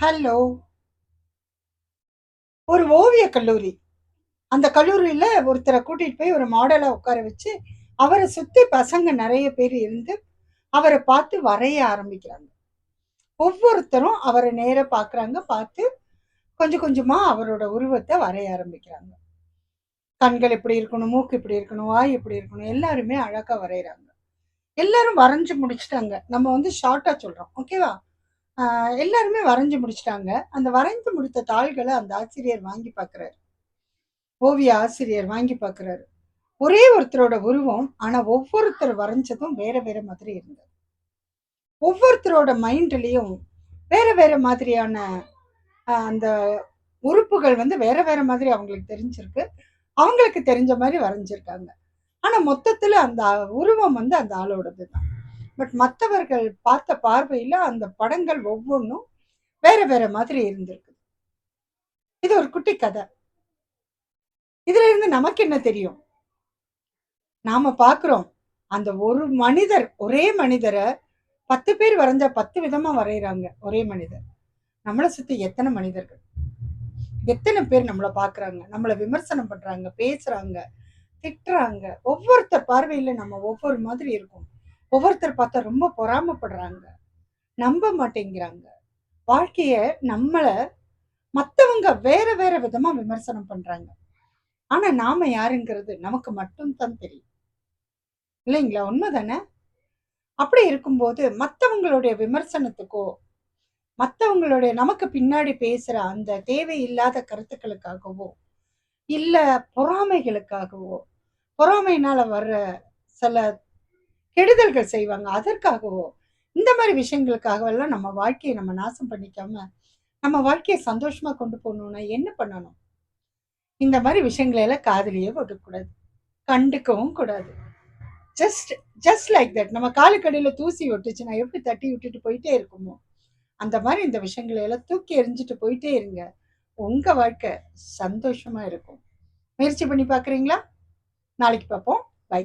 Hello! ஒரு ஓவியக் கல்லூரி. அந்த கல்லூரியில ஒருத்தர கூட்டிட்டு போய் ஒரு மாடலா உட்கார வச்சு, அவர சுத்தி பசங்க நெறைய பேர் இருந்து, அவர பார்த்து வரைய ஆரம்பிக்கிறாங்க. ஒவ்வொருத்தரும் அவர நேரா பார்க்குறாங்க. பார்த்து கொஞ்சம் கொஞ்சமா அவரோட உருவத்த வரைய ஆரம்பிக்கிறாங்க. கண்கள் இப்படி இருக்கணும், மூக்கு இப்படி இருக்கணும், வாய் இப்படி இருக்கணும். எல்லாருமே அழகா வரையறாங்க. எல்லாரும் வரைஞ்சு முடிச்சுட்டாங்க. நம்ம வந்து ஷார்ட்டா சொல்றோம். ஓகேவா? அ எல்லாருமே வரைஞ்சு முடிச்சுட்டாங்க. அந்த வரைந்து முடித்த தாள்கள அந்த ஆசிரியர் வாங்கி பார்க்குறாரு. ஓவிய ஆசிரியர் வாங்கி பார்க்குறாரு. ஒரே ஒருத்தரோட உருவம். ஆனா, ஒவ்வொருத்தர் வரைஞ்சதும் வேற வேற மாதிரி இருந்தது. ஒவ்வொருத்தரோட மைண்ட்லயும் வேற வேற மாதிரியான அந்த உறுப்புகள் வந்து வேற வேற மாதிரி அவங்களுக்கு தெரிஞ்சிருக்கு. அவங்களுக்கு தெரிஞ்ச மாரி வரைஞ்சிருக்காங்க. ஆனா, மொத்தத்துல அந்த உருவம் வந்து அந்த ஆளோடது தான். பட் மத்தவர்கள் பார்த்த பார்வையில அந்த படங்கள் ஒவ்வொன்னும் வேற வேற மாதிரி இருந்திருக்கு. இது ஒரு குட்டி கத. இதுல இருந்து நமக்கு என்ன தெரியும்? நாம பார்க்குறோம். அந்த ஒரு மனிதர், ஒரே மனிதர 10 பேர் வரைஞ்சா 10 விதமா வரையறாங்க. ஒரே மனிதர். நம்மள சுத்தி எத்தன மனிதர்கள்? எத்தன பேர் நம்மள பார்க்குறாங்க? நம்மள விமர்சனம் பண்றாங்க, பேசுறாங்க, திட்டுறாங்க. ஒவ்வொருத்தர் பார்வையில நம்ம ஒவ்வொரு மாதிரி இருக்கோம். ஒவ்வொருத்தர் பார்த்தா ரொம்ப பொறாமப்படுறாங்க. நம்ப மாட்டேங்கிறாங்க. வாழ்க்கைய நம்மள மத்தவங்க வேற வேற விதமா விமர்சனம் பண்றாங்க. ஆனா நாம யாருங்கிறது நமக்கு மட்டும் தான் தெரியும். இல்லைங்களா? உண்ம தானே? அப்படி இருக்கும்போது மத்தவங்களுடைய விமர்சனத்துக்கோ, மத்தவங்களுடைய நமக்கு பின்னாடி பேசுற அந்த தேவையில்லாத கருத்துக்களுக்காகவோ, இல்ல பொறாமைகளுக்காகவோ, பொறாமையினால வர்ற சில கெடுதல்கள் செய்வாங்க. அதற்காகவோ, இந்த மாரி விஷயங்களுக்காகவெல்லாம் நம்ம வாழ்க்கைய நம்ம நாசம் பண்ணிக்காம, நம்ம வாழ்க்கைய சந்தோஷமா கொண்டு போணும்னா என்ன பண்ணணும்? இந்த மாரி விஷயங்கள எல்லாம் காதுலயே போட்டுறக்கூடாது. கண்டுக்கவும் கூடாது. Just just like that. நம்ம காலுக்கு அடியில தூசி ஒட்டுச்சுன்னா எப்படி தட்டி விட்டுட்டு போயிட்டே இருக்குமோ, அந்த மாரி இந்த விஷயங்கள எல்லாம் தூக்கி எறிஞ்சுட்டு போயிட்டே இருங்க. உங்க வாழ்க்கை சந்தோஷமா இருக்கும். முயற்சி பண்ணி பார்க்குறீங்களா? நாளைக்கு பார்ப்போம். பை.